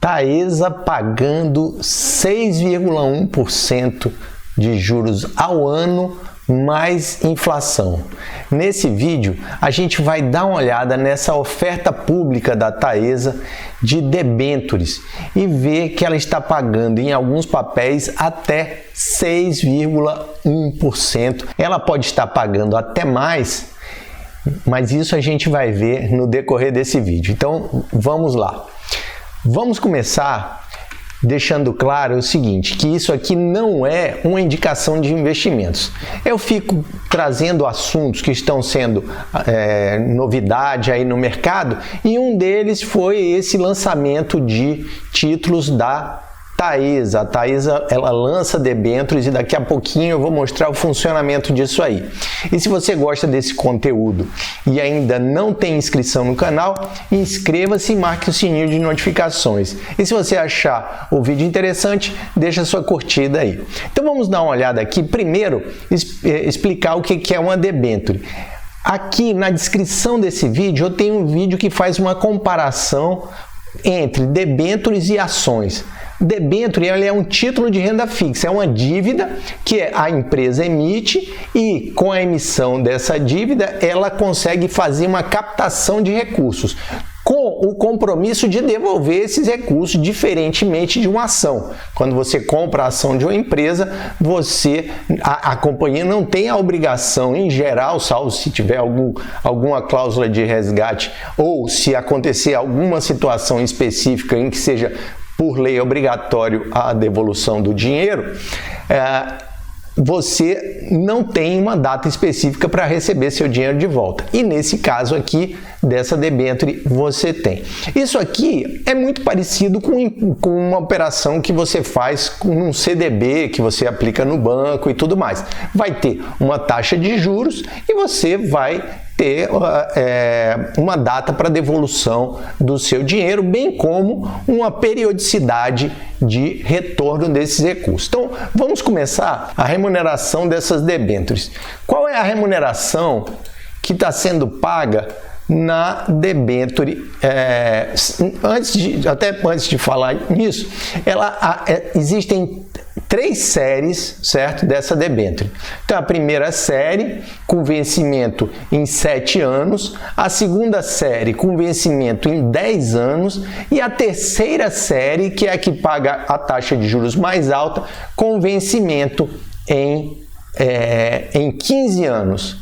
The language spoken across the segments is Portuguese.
Taesa pagando 6,1% de juros ao ano mais inflação. Nesse vídeo a gente vai dar uma olhada nessa oferta pública da Taesa de debêntures e ver que ela está pagando em alguns papéis até 6,1%. Ela pode estar pagando até mais, mas isso a gente vai ver no decorrer desse vídeo. Então vamos lá. Vamos começar deixando claro o seguinte, que isso aqui não é uma indicação de investimentos. Eu fico trazendo assuntos que estão sendo novidade aí no mercado, e um deles foi esse lançamento de títulos da Taesa. A Taesa, ela lança debêntures e daqui a pouquinho eu vou mostrar o funcionamento disso aí. E se você gosta desse conteúdo e ainda não tem inscrição no canal, inscreva-se e marque o sininho de notificações. E se você achar o vídeo interessante, deixa sua curtida aí. Então vamos dar uma olhada aqui. Primeiro, explicar o que é uma debênture. Aqui na descrição desse vídeo eu tenho um vídeo que faz uma comparação entre debêntures e ações. Debênture é um título de renda fixa, é uma dívida que a empresa emite e com a emissão dessa dívida ela consegue fazer uma captação de recursos com o compromisso de devolver esses recursos, diferentemente de uma ação. Quando você compra a ação de uma empresa, a companhia não tem a obrigação, em geral, salvo se tiver alguma cláusula de resgate ou se acontecer alguma situação específica em que seja por lei obrigatório a devolução do dinheiro, você não tem uma data específica para receber seu dinheiro de volta. E nesse caso aqui, dessa debênture, você tem. Isso aqui é muito parecido com uma operação que você faz com um CDB, que você aplica no banco e tudo mais. Vai ter uma taxa de juros e você vai ter uma data para devolução do seu dinheiro, bem como uma periodicidade de retorno desses recursos. Então, vamos começar a remuneração dessas debêntures. Qual é a remuneração que está sendo paga na debênture? Até antes de falar nisso, existem 3 séries, certo, dessa debênture. Então, a primeira série com vencimento em 7 anos, a segunda série com vencimento em 10 anos e a terceira série, que é a que paga a taxa de juros mais alta, com vencimento em 15 anos.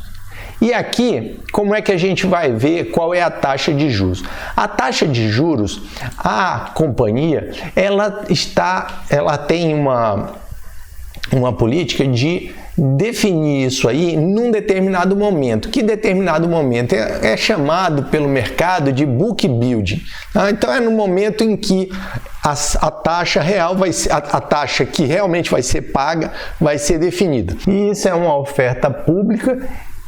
E aqui, como é que a gente vai ver qual é a taxa de juros? A taxa de juros, a companhia, ela tem uma política de definir isso aí num determinado momento. Que determinado momento é chamado pelo mercado de book building. Então é no momento em que a taxa real vai ser, a taxa que realmente vai ser paga vai ser definida. E isso é uma oferta pública.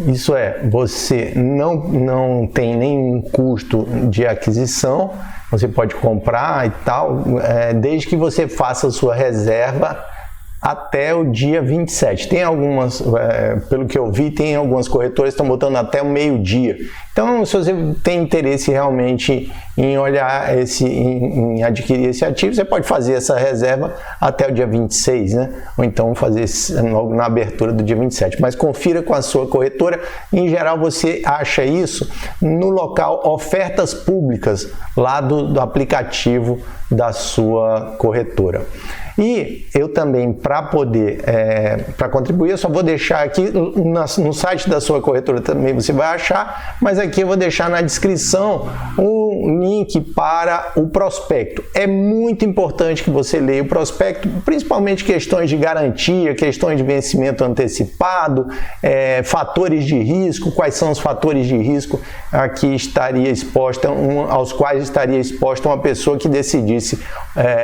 Isso você não tem nenhum custo de aquisição, você pode comprar e tal, desde que você faça a sua reserva até o dia 27. Tem algumas, pelo que eu vi, tem algumas corretoras que estão botando até o meio-dia. Então, se você tem interesse realmente em olhar em adquirir esse ativo, você pode fazer essa reserva até o dia 26, né? Ou então fazer logo na abertura do dia 27. Mas confira com a sua corretora. Em geral, você acha isso no local ofertas públicas, lá do aplicativo da sua corretora. E eu também, para contribuir, eu só vou deixar aqui no site da sua corretora também você vai achar, mas aqui eu vou deixar na descrição um link para o prospecto. É muito importante que você leia o prospecto, principalmente questões de garantia, questões de vencimento antecipado, fatores de risco, quais são os fatores de risco aos quais estaria exposta uma pessoa que decidisse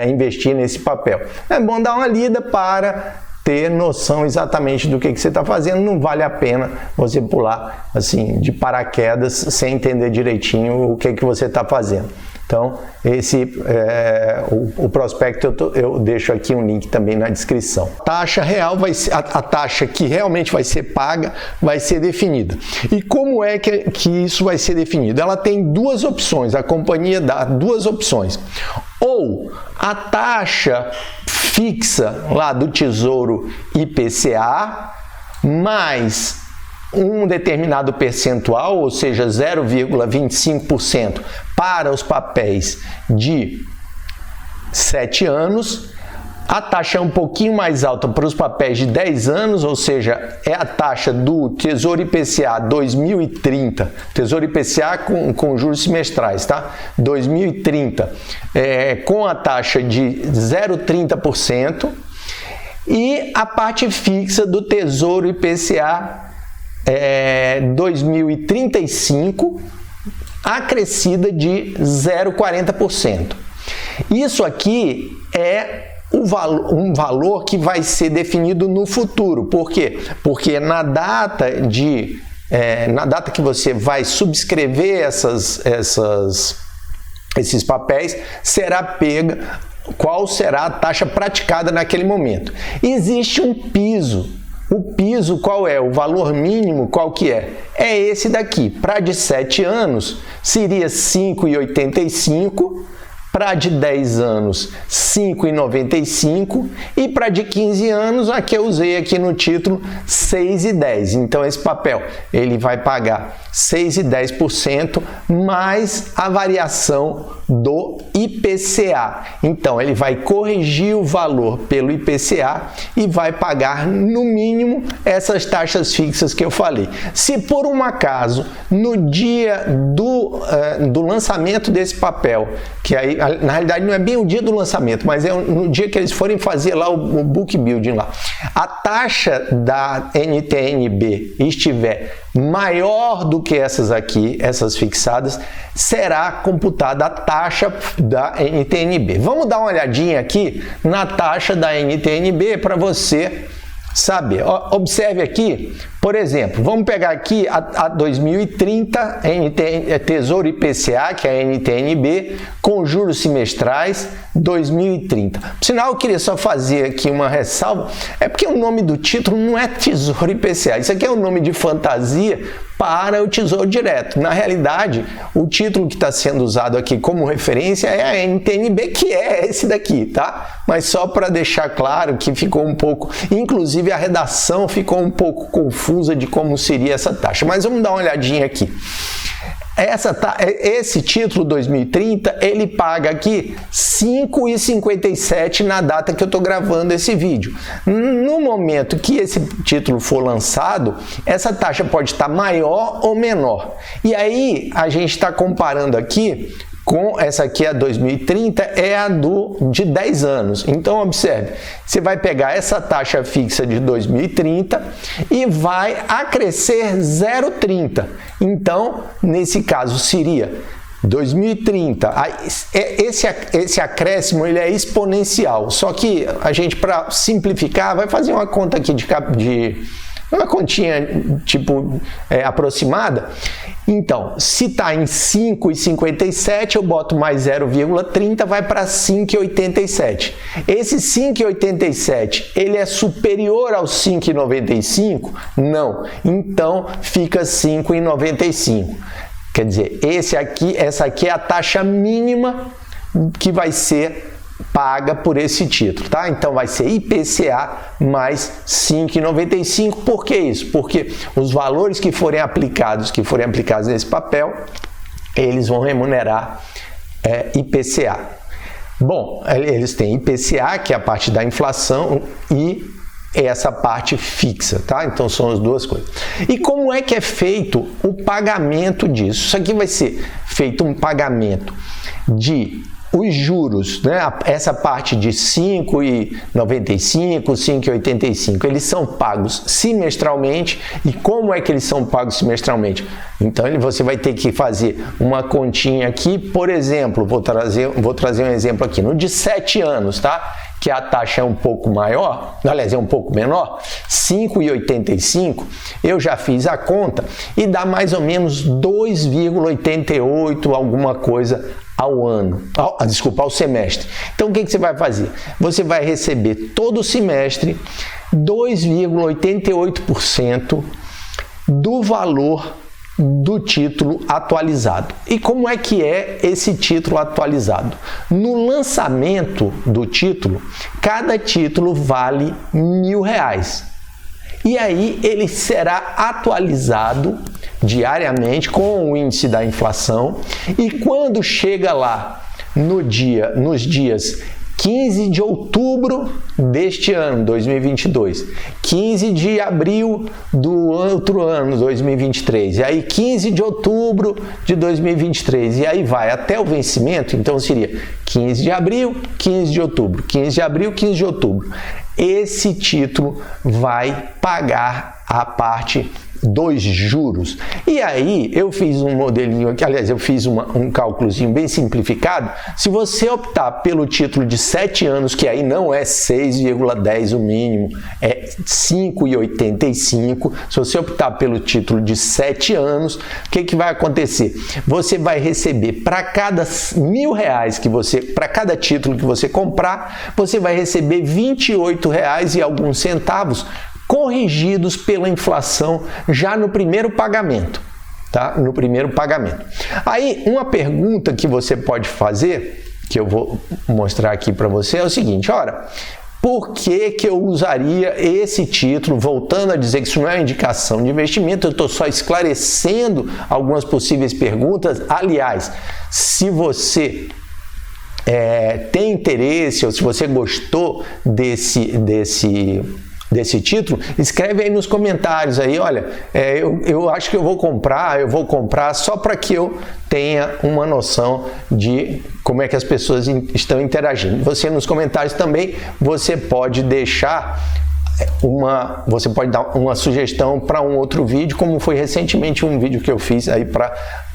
investir nesse papel. É bom dar uma lida para ter noção exatamente do que você está fazendo. Não vale a pena você pular assim de paraquedas sem entender direitinho o que você está fazendo. Então, o prospecto eu deixo aqui um link também na descrição. A taxa real a taxa que realmente vai ser paga vai ser definida. E como é que isso vai ser definido? Ela tem duas opções, a companhia dá duas opções. Ou ou a taxa fixa lá do Tesouro IPCA mais um determinado percentual, ou seja, 0,25% para os papéis de 7 anos. A taxa é um pouquinho mais alta para os papéis de 10 anos, ou seja, é a taxa do Tesouro IPCA 2030, Tesouro IPCA com juros semestrais, tá? 2030, com a taxa de 0,30%, e a parte fixa do Tesouro IPCA 2035, acrescida de 0,40%. Isso aqui é um valor que vai ser definido no futuro. Por quê? Porque na data que você vai subscrever esses papéis, será pega qual será a taxa praticada naquele momento. Existe um piso. O piso qual é? O valor mínimo qual que é? É esse daqui. Para de 7 anos seria 5,85, para de 10 anos 5,95 e para de 15 anos, aqui eu usei aqui no título 6,10. Então esse papel ele vai pagar 6,10% mais a variação do IPCA. Então ele vai corrigir o valor pelo IPCA e vai pagar no mínimo essas taxas fixas que eu falei. Se por um acaso no dia do lançamento desse papel, que aí na realidade não é bem o dia do lançamento, mas é no dia que eles forem fazer lá o book building lá, a taxa da NTN-B estiver maior do que essas aqui, essas fixadas, será computada a taxa da NTN-B. Vamos dar uma olhadinha aqui na taxa da NTN-B para você saber. Observe aqui, por exemplo, vamos pegar aqui a 2030, Tesouro IPCA, que é a NTN-B, com juros semestrais 2030. Por sinal, eu queria só fazer aqui uma ressalva, é porque o nome do título não é Tesouro IPCA, isso aqui é um nome de fantasia para o Tesouro Direto. Na realidade, o título que está sendo usado aqui como referência é a NTN-B, que é esse daqui, tá? Mas só para deixar claro que ficou um pouco, inclusive a redação ficou um pouco confusa de como seria essa taxa. Mas vamos dar uma olhadinha aqui. Esse título 2030, ele paga aqui 5,57 na data que eu estou gravando esse vídeo. No momento que esse título for lançado, essa taxa pode estar maior ou menor. E aí, a gente está comparando aqui com essa aqui, a 2030, é a de 10 anos. Então, observe, você vai pegar essa taxa fixa de 2030 e vai acrescer 0,30. Então, nesse caso, seria 2030. Esse acréscimo ele é exponencial, só que a gente, para simplificar, vai fazer uma conta aqui uma continha tipo aproximada. Então, se está em 5,57, eu boto mais 0,30, vai para 5,87. Esse 5,87, ele é superior ao 5,95? Não. Então, fica 5,95. Quer dizer, essa aqui é a taxa mínima que vai ser paga por esse título, tá? Então vai ser IPCA mais 5,95. Por que isso? Porque os valores que forem aplicados nesse papel, eles vão remunerar IPCA. Bom, eles têm IPCA, que é a parte da inflação, e essa parte fixa, tá? Então são as duas coisas. E como é que é feito o pagamento disso? Isso aqui vai ser feito um pagamento de os juros, né? Essa parte de 5,95, 5,85, eles são pagos semestralmente. E como é que eles são pagos semestralmente? Então você vai ter que fazer uma continha aqui, por exemplo, vou trazer um exemplo aqui, no de 7 anos, tá? Que a taxa é um pouco maior, aliás, é um pouco menor, 5,85, eu já fiz a conta e dá mais ou menos 2,88 alguma coisa ao ano, ao semestre. Então, o que você vai fazer? Você vai receber todo o semestre 2,88% do valor do título atualizado. E como é que é esse título atualizado? No lançamento do título, cada título vale R$1.000. E aí ele será atualizado diariamente com o índice da inflação, e quando chega lá nos dias 15 de outubro deste ano, 2022, 15 de abril do outro ano, 2023, e aí 15 de outubro de 2023, e aí vai até o vencimento, então seria 15 de abril, 15 de outubro, 15 de abril, 15 de outubro. Esse título vai pagar a parte dos juros. E aí eu fiz um modelinho aqui, aliás, eu fiz um cálculozinho bem simplificado. Se você optar pelo título de 7 anos, que aí não é 6,10 o mínimo, é 5,85. Se você optar pelo título de 7 anos, o que vai acontecer? Você vai receber para cada R$1.000 que você, para cada título que você comprar, você vai receber R$28 e alguns centavos corrigidos pela inflação já no primeiro pagamento, tá? No primeiro pagamento. Aí, uma pergunta que você pode fazer, que eu vou mostrar aqui para você, é o seguinte: ora, por que eu usaria esse título? Voltando a dizer que isso não é uma indicação de investimento, eu estou só esclarecendo algumas possíveis perguntas. Aliás, se você tem interesse ou se você gostou desse título, escreve aí nos comentários aí, olha, eu acho que eu vou comprar só para que eu tenha uma noção de como é que as pessoas estão interagindo. Você nos comentários também, você pode deixar você pode dar uma sugestão para um outro vídeo, como foi recentemente um vídeo que eu fiz aí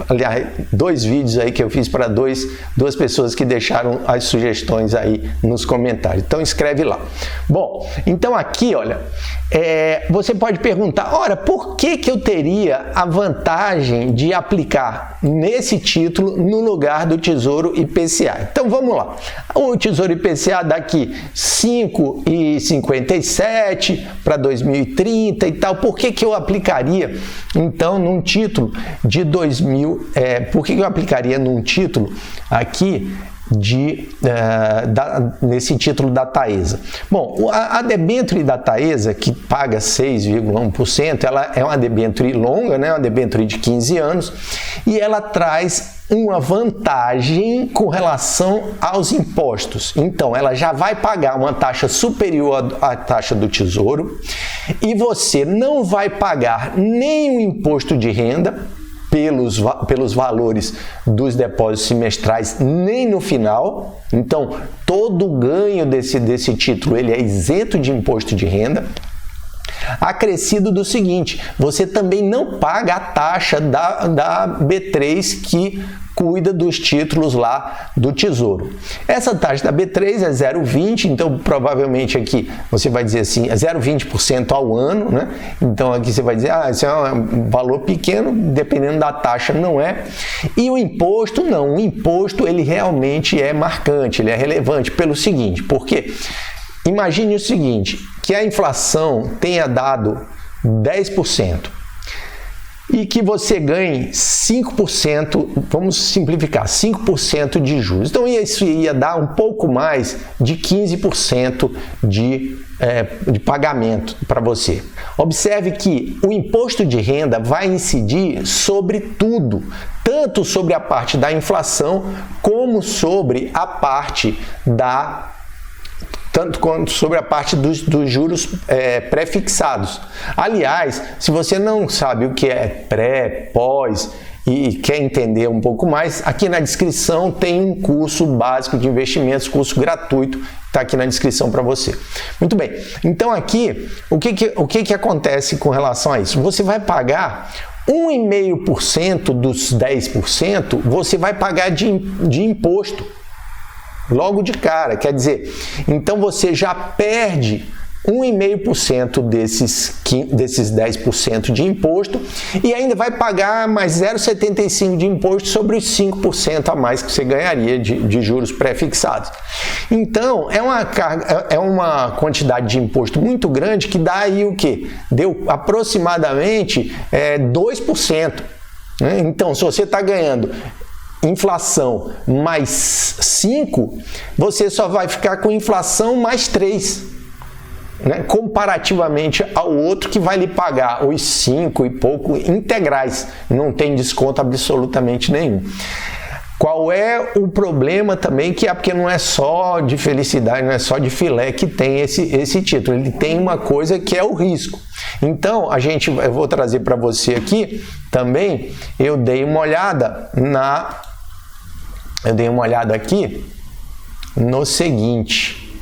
aliás, 2 vídeos aí que eu fiz para duas pessoas que deixaram as sugestões aí nos comentários. Então escreve lá. Bom, então aqui, olha, você pode perguntar, ora, por que eu teria a vantagem de aplicar nesse título no lugar do Tesouro IPCA? Então vamos lá. O Tesouro IPCA daqui 5,57 para 2030 e tal. Por que eu aplicaria então num título de 2000? Por que eu aplicaria num título aqui nesse título da Taesa? Bom, a debênture da Taesa, que paga 6,1%, ela é uma debênture longa, né? Uma debênture de 15 anos, e ela traz uma vantagem com relação aos impostos. Então, ela já vai pagar uma taxa superior à taxa do Tesouro, e você não vai pagar nem o imposto de renda pelos valores dos depósitos semestrais, nem no final. Então, todo o ganho desse título ele é isento de imposto de renda. Acrescido do seguinte, você também não paga a taxa da B3 que cuida dos títulos lá do Tesouro. Essa taxa da B3 é 0,20, então provavelmente aqui você vai dizer assim, é 0,20% ao ano, né? Então aqui você vai dizer, isso é um valor pequeno, dependendo da taxa não é. E o imposto não, o imposto ele realmente é marcante, ele é relevante pelo seguinte, porque imagine o seguinte, que a inflação tenha dado 10%. E que você ganhe 5%, vamos simplificar, 5% de juros. Então isso ia dar um pouco mais de 15% de pagamento para você. Observe que o imposto de renda vai incidir sobre tudo, tanto sobre a parte da inflação, como sobre a parte tanto quanto sobre a parte dos juros pré-fixados. Aliás, se você não sabe o que é pré, pós e quer entender um pouco mais, aqui na descrição tem um curso básico de investimentos, curso gratuito, está aqui na descrição para você. Muito bem, então aqui, o que acontece com relação a isso? Você vai pagar 1,5% dos 10%, você vai pagar de imposto. Logo de cara, quer dizer, então você já perde 1,5% desses 10% de imposto e ainda vai pagar mais 0,75% de imposto sobre os 5% a mais que você ganharia de juros pré-fixados. Então, é uma quantidade de imposto muito grande que dá aí o quê? Deu aproximadamente 2%. né? Então, se você está ganhando inflação mais 5, você só vai ficar com inflação mais 3. Né, comparativamente ao outro que vai lhe pagar os 5 e pouco integrais, não tem desconto absolutamente nenhum. Qual é o problema também? Que é porque não é só de felicidade, não é só de filé que tem esse título, ele tem uma coisa que é o risco. Então, eu vou trazer para você aqui também, eu dei uma olhada aqui no seguinte,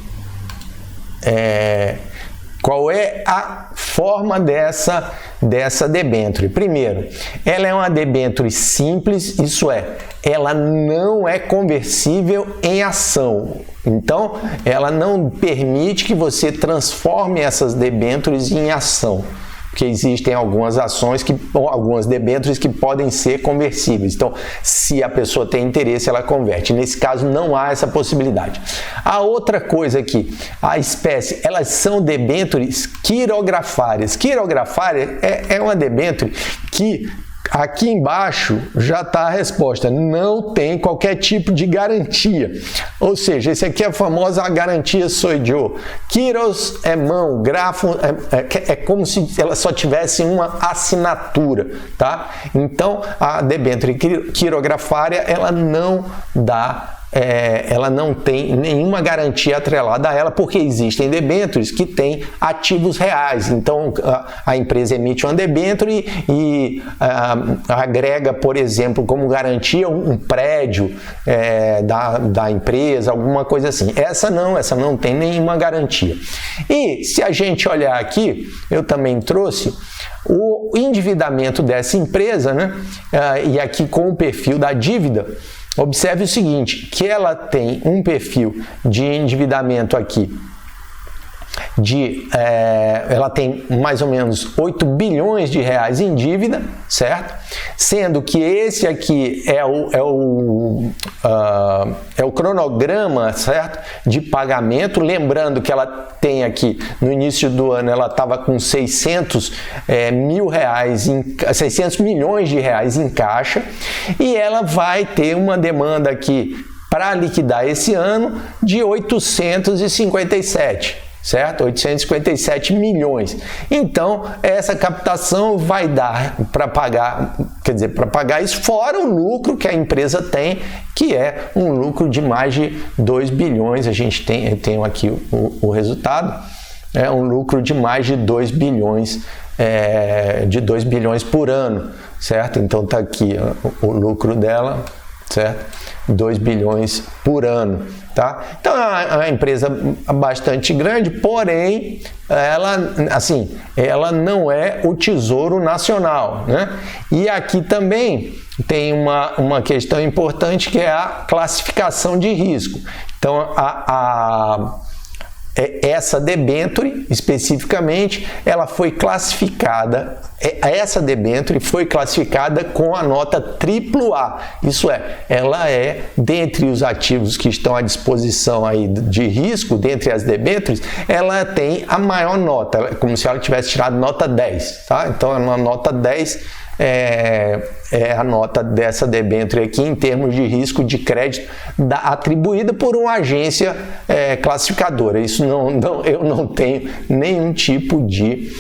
qual é a forma dessa debênture? Primeiro, ela é uma debênture simples, isso é, ela não é conversível em ação. Então, ela não permite que você transforme essas debêntures em ação. Porque existem algumas algumas debêntures que podem ser conversíveis. Então, se a pessoa tem interesse, ela converte. Nesse caso, não há essa possibilidade. A outra coisa aqui, a espécie, elas são debêntures quirografárias. Quirografária é uma debênture que aqui embaixo já está a resposta, não tem qualquer tipo de garantia. Ou seja, esse aqui é a famosa garantia soy yo. Quiros é mão, grafo é como se ela só tivesse uma assinatura, tá? Então, a debênture quirografária, ela não dá ela não tem nenhuma garantia atrelada a ela, porque existem debêntures que têm ativos reais. Então, a empresa emite uma debênture e agrega, por exemplo, como garantia um prédio da empresa, alguma coisa assim. Essa não tem nenhuma garantia. E se a gente olhar aqui, eu também trouxe o endividamento dessa empresa, né? E aqui com o perfil da dívida. Observe o seguinte, que ela tem um perfil de endividamento aqui, ela tem mais ou menos 8 bilhões de reais em dívida, certo? Sendo que esse aqui é o cronograma, certo? De pagamento, lembrando que ela tem aqui, no início do ano, ela estava com 600 milhões de reais em caixa, e ela vai ter uma demanda aqui para liquidar esse ano de 857. Certo? 857 milhões. Então, essa captação vai dar para pagar, para pagar isso fora o lucro que a empresa tem, que é um lucro de mais de 2 bilhões. A gente tem aqui o resultado, é um lucro de mais de 2 bilhões, de 2 bilhões por ano, certo? Então, está aqui o lucro dela, certo? 2 bilhões por ano, tá? Então, é uma empresa bastante grande, porém, ela não é o Tesouro Nacional, né? E aqui também tem uma questão importante, que é a classificação de risco. Então, essa debênture, especificamente, ela foi classificada, essa debênture foi classificada com a nota AAA, isso é, ela é, dentre os ativos que estão à disposição aí de risco, dentre as debêntures, ela tem a maior nota, como se ela tivesse tirado nota 10, tá? Então, é uma nota 10, é a nota dessa debênture aqui em termos de risco de crédito atribuída por uma agência classificadora. Isso eu não tenho nenhum tipo de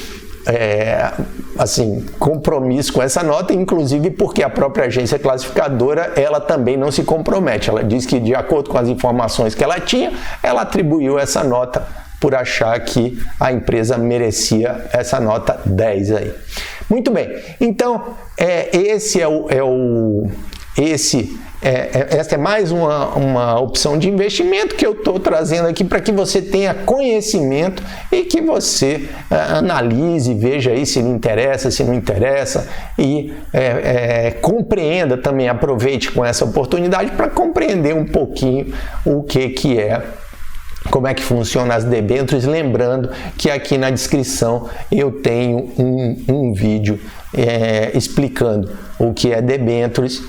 compromisso com essa nota, inclusive porque a própria agência classificadora, ela também não se compromete. Ela diz que, de acordo com as informações que ela tinha, ela atribuiu essa nota por achar que a empresa merecia essa nota 10 aí. Muito bem, então esta é mais uma opção de investimento que eu estou trazendo aqui para que você tenha conhecimento e que você analise, veja aí se lhe interessa, se não interessa, e compreenda também, aproveite com essa oportunidade para compreender um pouquinho como é que funciona as debêntures, lembrando que aqui na descrição eu tenho um vídeo explicando o que é debêntures,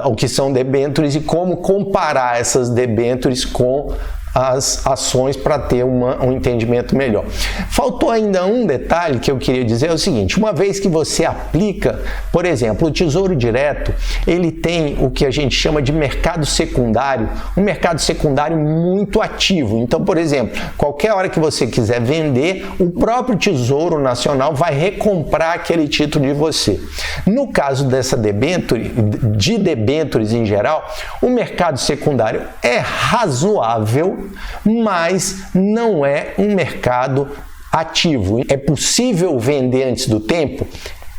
o que são debêntures e como comparar essas debêntures com as ações para ter um entendimento melhor. Faltou ainda um detalhe que eu queria dizer, é o seguinte: uma vez que você aplica, por exemplo, o Tesouro Direto, ele tem o que a gente chama de mercado secundário, um mercado secundário muito ativo. Então, por exemplo, qualquer hora que você quiser vender, o próprio Tesouro Nacional vai recomprar aquele título de você. No caso dessa debênture, de debêntures em geral, o mercado secundário é razoável, mas não é um mercado ativo. É possível vender antes do tempo?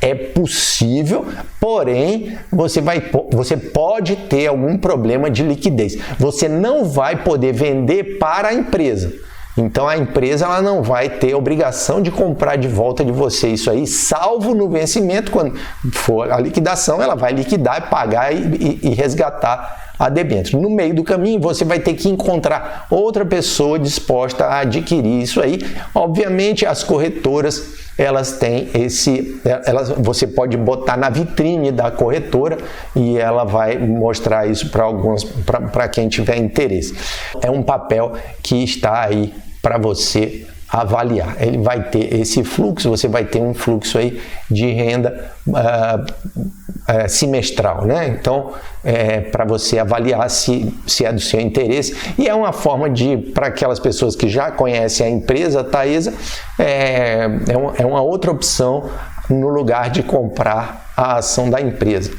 É possível, porém você pode ter algum problema de liquidez. Você não vai poder vender para a empresa. Então a empresa ela não vai ter obrigação de comprar de volta de você isso aí, salvo no vencimento, quando for a liquidação, ela vai liquidar, pagar e resgatar a debênture. No meio do caminho, você vai ter que encontrar outra pessoa disposta a adquirir isso aí. Obviamente, as corretoras, elas têm você pode botar na vitrine da corretora e ela vai mostrar isso para quem tiver interesse. É um papel que está aí para você avaliar. Ele vai ter esse fluxo, você vai ter um fluxo aí de renda semestral, né? Então, para você avaliar se é do seu interesse, e é uma forma para aquelas pessoas que já conhecem a empresa, a Taesa, é uma outra opção no lugar de comprar a ação da empresa.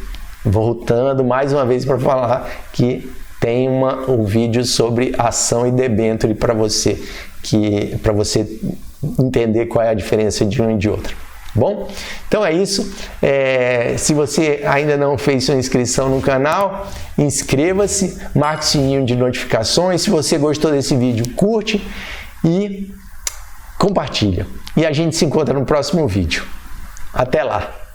Voltando mais uma vez para falar que tem um vídeo sobre ação e debênture para você entender qual é a diferença de um e de outro. Bom, então é isso. Se você ainda não fez sua inscrição no canal, inscreva-se, marque o sininho de notificações. Se você gostou desse vídeo, curte e compartilha. E a gente se encontra no próximo vídeo. Até lá!